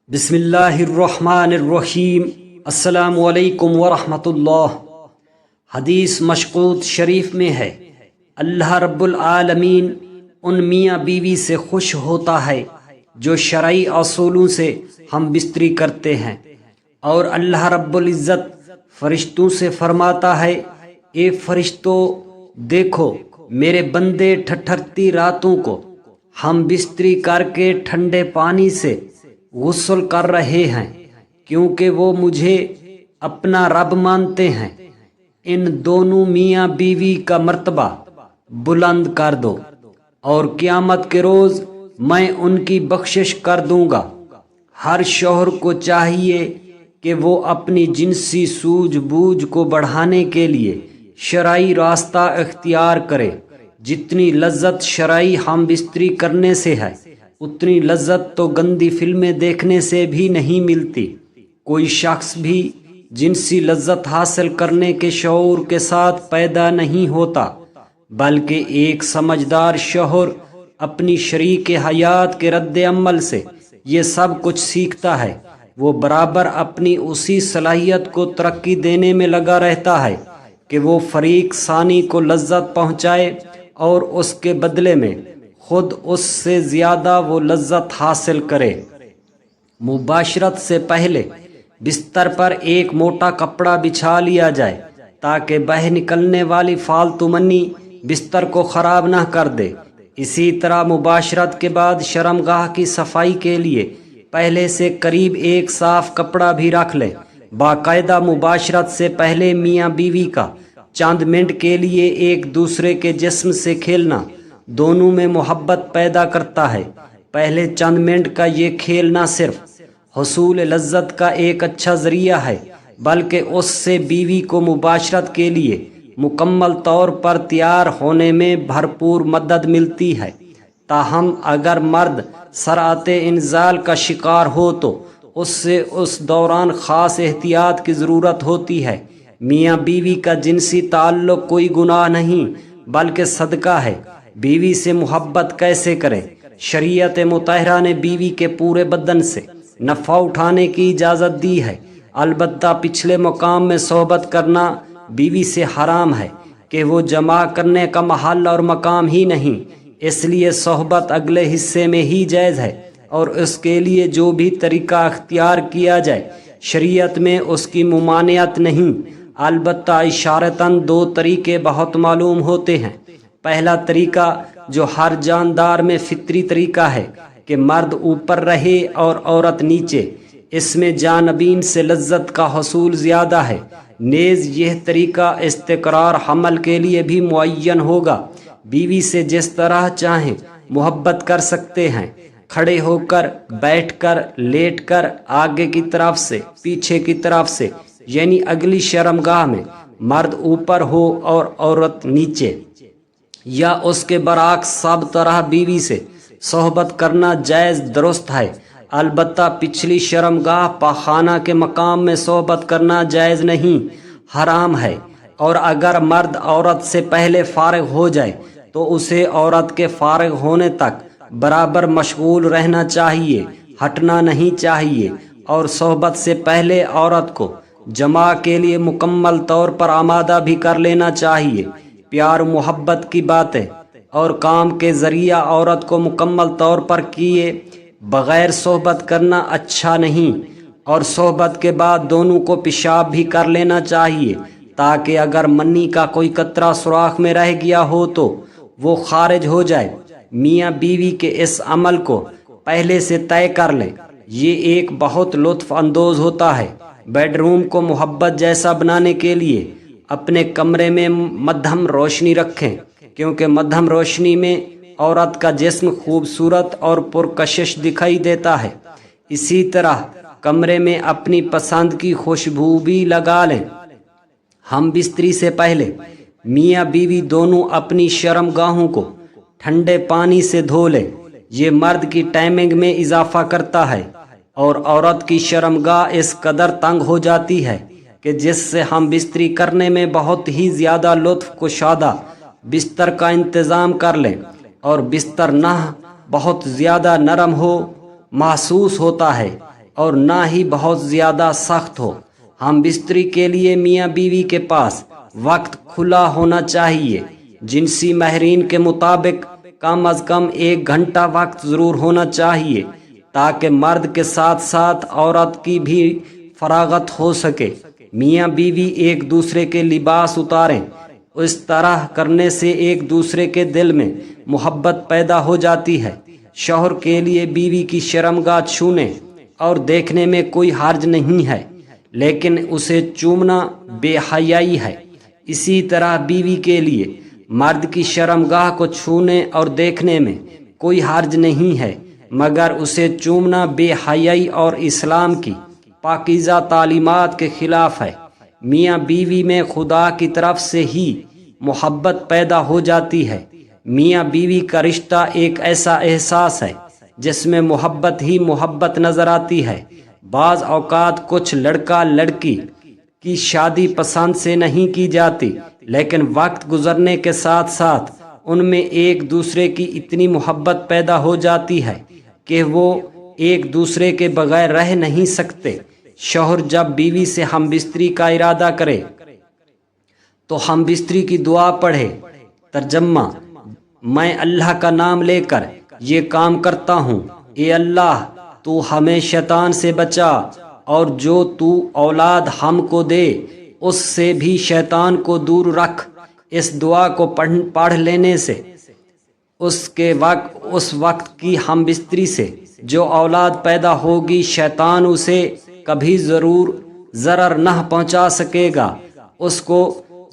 بسم اللہ الرحمن الرحیم۔ السلام علیکم ورحمۃ اللہ۔ حدیث مشقوط شریف میں ہے، اللہ رب العالمین ان میاں بیوی سے خوش ہوتا ہے جو شرعی اصولوں سے ہم بستری کرتے ہیں، اور اللہ رب العزت فرشتوں سے فرماتا ہے، اے فرشتوں دیکھو میرے بندے ٹھٹھرتی راتوں کو ہم بستری کر کے ٹھنڈے پانی سے غسل کر رہے ہیں، کیونکہ وہ مجھے اپنا رب مانتے ہیں۔ ان دونوں میاں بیوی کا مرتبہ بلند کر دو، اور قیامت کے روز میں ان کی بخشش کر دوں گا۔ ہر شوہر کو چاہیے کہ وہ اپنی جنسی سوجھ بوجھ کو بڑھانے کے لیے شرعی راستہ اختیار کرے۔ جتنی لذت شرعی ہم بستری کرنے سے ہے، اتنی لذت تو گندی فلمیں دیکھنے سے بھی نہیں ملتی۔ کوئی شخص بھی جنسی لذت حاصل کرنے کے شعور کے ساتھ پیدا نہیں ہوتا، بلکہ ایک سمجھدار شوہر اپنی شریک حیات کے رد عمل سے یہ سب کچھ سیکھتا ہے۔ وہ برابر اپنی اسی صلاحیت کو ترقی دینے میں لگا رہتا ہے کہ وہ فریق ثانی کو لذت پہنچائے، اور اس کے بدلے میں خود اس سے زیادہ وہ لذت حاصل کرے۔ مباشرت سے پہلے بستر پر ایک موٹا کپڑا بچھا لیا جائے تاکہ بہہ نکلنے والی فالتو منی بستر کو خراب نہ کر دے۔ اسی طرح مباشرت کے بعد شرمگاہ کی صفائی کے لیے پہلے سے قریب ایک صاف کپڑا بھی رکھ لیں۔ باقاعدہ مباشرت سے پہلے میاں بیوی کا چند منٹ کے لیے ایک دوسرے کے جسم سے کھیلنا دونوں میں محبت پیدا کرتا ہے۔ پہلے چند منٹ کا یہ کھیل نہ صرف حصول لذت کا ایک اچھا ذریعہ ہے، بلکہ اس سے بیوی کو مباشرت کے لیے مکمل طور پر تیار ہونے میں بھرپور مدد ملتی ہے۔ تاہم اگر مرد سرعت انزال کا شکار ہو تو اس سے اس دوران خاص احتیاط کی ضرورت ہوتی ہے۔ میاں بیوی کا جنسی تعلق کوئی گناہ نہیں بلکہ صدقہ ہے۔ بیوی سے محبت کیسے کریں؟ شریعت مطہرہ نے بیوی کے پورے بدن سے نفع اٹھانے کی اجازت دی ہے، البتہ پچھلے مقام میں صحبت کرنا بیوی سے حرام ہے کہ وہ جماع کرنے کا محل اور مقام ہی نہیں، اس لیے صحبت اگلے حصے میں ہی جائز ہے، اور اس کے لیے جو بھی طریقہ اختیار کیا جائے شریعت میں اس کی ممانعت نہیں۔ البتہ اشارتاً دو طریقے بہت معلوم ہوتے ہیں۔ پہلا طریقہ جو ہر جاندار میں فطری طریقہ ہے کہ مرد اوپر رہے اور عورت نیچے، اس میں جانبین سے لذت کا حصول زیادہ ہے۔ نیز یہ طریقہ استقرار حمل کے لیے بھی معین ہوگا۔ بیوی سے جس طرح چاہیں محبت کر سکتے ہیں، کھڑے ہو کر، بیٹھ کر، لیٹ کر، آگے کی طرف سے، پیچھے کی طرف سے، یعنی اگلی شرمگاہ میں مرد اوپر ہو اور عورت نیچے، یا اس کے برعکس سب طرح بیوی سے صحبت کرنا جائز درست ہے۔ البتہ پچھلی شرمگاہ پاخانہ کے مقام میں صحبت کرنا جائز نہیں، حرام ہے۔ اور اگر مرد عورت سے پہلے فارغ ہو جائے تو اسے عورت کے فارغ ہونے تک برابر مشغول رہنا چاہیے، ہٹنا نہیں چاہیے، اور صحبت سے پہلے عورت کو جماع کے لیے مکمل طور پر آمادہ بھی کر لینا چاہیے۔ پیار و محبت کی باتیں اور کام کے ذریعہ عورت کو مکمل طور پر کیے بغیر صحبت کرنا اچھا نہیں، اور صحبت کے بعد دونوں کو پیشاب بھی کر لینا چاہیے تاکہ اگر منی کا کوئی قطرہ سوراخ میں رہ گیا ہو تو وہ خارج ہو جائے۔ میاں بیوی کے اس عمل کو پہلے سے طے کر لیں، یہ ایک بہت لطف اندوز ہوتا ہے۔ بیڈ روم کو محبت جیسا بنانے کے لیے اپنے کمرے میں مدھم روشنی رکھیں، کیونکہ مدھم روشنی میں عورت کا جسم خوبصورت اور پرکشش دکھائی دیتا ہے۔ اسی طرح کمرے میں اپنی پسند کی خوشبو بھی لگا لیں۔ ہم بستری سے پہلے میاں بیوی دونوں اپنی شرمگاہوں کو ٹھنڈے پانی سے دھو لیں۔ یہ مرد کی ٹائمنگ میں اضافہ کرتا ہے، اور عورت کی شرمگاہ اس قدر تنگ ہو جاتی ہے کہ جس سے ہم بستری کرنے میں بہت ہی زیادہ لطف کشادہ بستر کا انتظام کر لیں، اور بستر نہ بہت زیادہ نرم ہو محسوس ہوتا ہے، اور نہ ہی بہت زیادہ سخت ہو۔ ہم بستری کے لیے میاں بیوی کے پاس وقت کھلا ہونا چاہیے۔ جنسی ماہرین کے مطابق کم از کم 1 گھنٹہ وقت ضرور ہونا چاہیے تاکہ مرد کے ساتھ ساتھ عورت کی بھی فراغت ہو سکے۔ میاں بیوی ایک دوسرے کے لباس اتاریں۔ اس طرح کرنے سے ایک دوسرے کے دل میں محبت پیدا ہو جاتی ہے۔ شوہر کے لیے بیوی کی شرمگاہ چھونے اور دیکھنے میں کوئی حرج نہیں ہے، لیکن اسے چومنا بے حیائی ہے۔ اسی طرح بیوی کے لیے مرد کی شرمگاہ کو چھونے اور دیکھنے میں کوئی حرج نہیں ہے، مگر اسے چومنا بے حیائی اور اسلام کی پاکیزہ تعلیمات کے خلاف ہے۔ میاں بیوی میں خدا کی طرف سے ہی محبت پیدا ہو جاتی ہے۔ میاں بیوی کا رشتہ ایک ایسا احساس ہے جس میں محبت ہی محبت نظر آتی ہے۔ بعض اوقات کچھ لڑکا لڑکی کی شادی پسند سے نہیں کی جاتی، لیکن وقت گزرنے کے ساتھ ساتھ ان میں ایک دوسرے کی اتنی محبت پیدا ہو جاتی ہے کہ وہ ایک دوسرے کے بغیر رہ نہیں سکتے۔ شوہر جب بیوی سے ہم بستری کا ارادہ کرے تو ہم بستری کی دعا پڑھے۔ ترجمہ: میں اللہ کا نام لے کر یہ کام کرتا ہوں، اے اللہ تو ہمیں شیطان سے بچا، اور جو تو اولاد ہم کو دے اس سے بھی شیطان کو دور رکھ۔ اس دعا کو پڑھ لینے سے اس وقت کی ہم بستری سے جو اولاد پیدا ہوگی شیطان اسے کبھی ضرر نہ پہنچا سکے گا۔ اس کو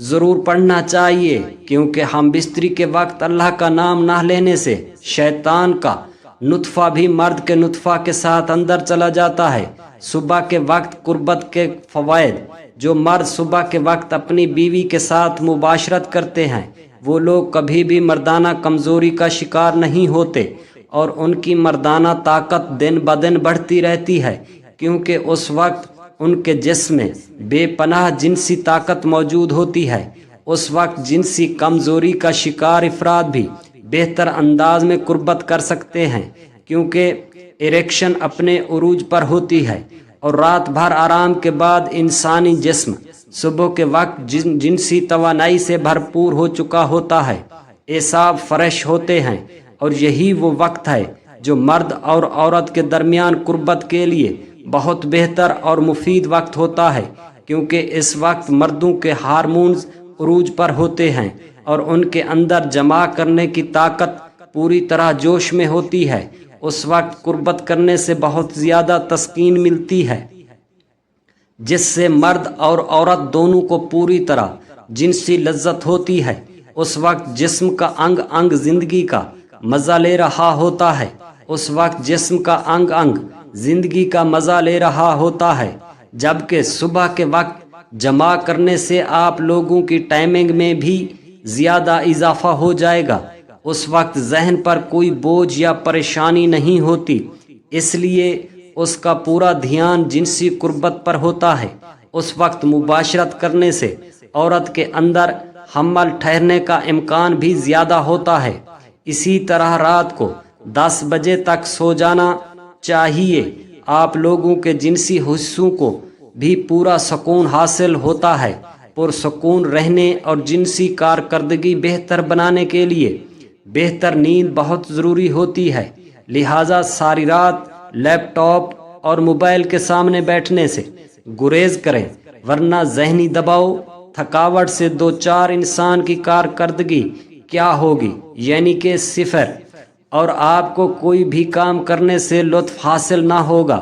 ضرور پڑھنا چاہیے، کیونکہ ہم بستری کے وقت اللہ کا نام نہ لینے سے شیطان کا نطفہ بھی مرد کے نطفہ کے ساتھ اندر چلا جاتا ہے۔ صبح کے وقت قربت کے فوائد: جو مرد صبح کے وقت اپنی بیوی کے ساتھ مباشرت کرتے ہیں وہ لوگ کبھی بھی مردانہ کمزوری کا شکار نہیں ہوتے، اور ان کی مردانہ طاقت دن بدن بڑھتی رہتی ہے، کیونکہ اس وقت ان کے جسم میں بے پناہ جنسی طاقت موجود ہوتی ہے۔ اس وقت جنسی کمزوری کا شکار افراد بھی بہتر انداز میں قربت کر سکتے ہیں، کیونکہ اریکشن اپنے عروج پر ہوتی ہے، اور رات بھر آرام کے بعد انسانی جسم صبح کے وقت جنسی توانائی سے بھرپور ہو چکا ہوتا ہے، اعصاب فریش ہوتے ہیں، اور یہی وہ وقت ہے جو مرد اور عورت کے درمیان قربت کے لیے بہت بہتر اور مفید وقت ہوتا ہے، کیونکہ اس وقت مردوں کے ہارمونز عروج پر ہوتے ہیں اور ان کے اندر جمع کرنے کی طاقت پوری طرح جوش میں ہوتی ہے۔ اس وقت قربت کرنے سے بہت زیادہ تسکین ملتی ہے، جس سے مرد اور عورت دونوں کو پوری طرح جنسی لذت ہوتی ہے۔ اس وقت جسم کا انگ انگ زندگی کا مزہ لے رہا ہوتا ہے۔ اس وقت جسم کا انگ انگ زندگی کا مزہ لے رہا ہوتا ہے، جبکہ صبح کے وقت جمع کرنے سے آپ لوگوں کی ٹائمنگ میں بھی زیادہ اضافہ ہو جائے گا۔ اس وقت ذہن پر کوئی بوجھ یا پریشانی نہیں ہوتی، اس لیے اس کا پورا دھیان جنسی قربت پر ہوتا ہے۔ اس وقت مباشرت کرنے سے عورت کے اندر حمل ٹھہرنے کا امکان بھی زیادہ ہوتا ہے۔ اسی طرح رات کو 10 بجے تک سو جانا چاہیے۔ آپ لوگوں کے جنسی حصوں کو بھی پورا سکون حاصل ہوتا ہے۔ پرسکون رہنے اور جنسی کارکردگی بہتر بنانے کے لیے بہتر نیند بہت ضروری ہوتی ہے، لہٰذا ساری رات لیپ ٹاپ اور موبائل کے سامنے بیٹھنے سے گریز کریں، ورنہ ذہنی دباؤ تھکاوٹ سے دوچار انسان کی کارکردگی کیا ہوگی، یعنی کہ صفر، اور آپ کو کوئی بھی کام کرنے سے لطف حاصل نہ ہوگا۔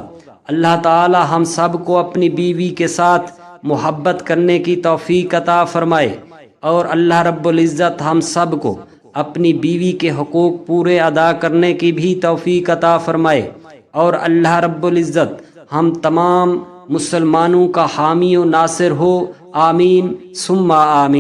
اللہ تعالی ہم سب کو اپنی بیوی کے ساتھ محبت کرنے کی توفیق عطا فرمائے، اور اللہ رب العزت ہم سب کو اپنی بیوی کے حقوق پورے ادا کرنے کی بھی توفیق عطا فرمائے، اور اللہ رب العزت ہم تمام مسلمانوں کا حامی و ناصر ہو، آمین ثم آمین۔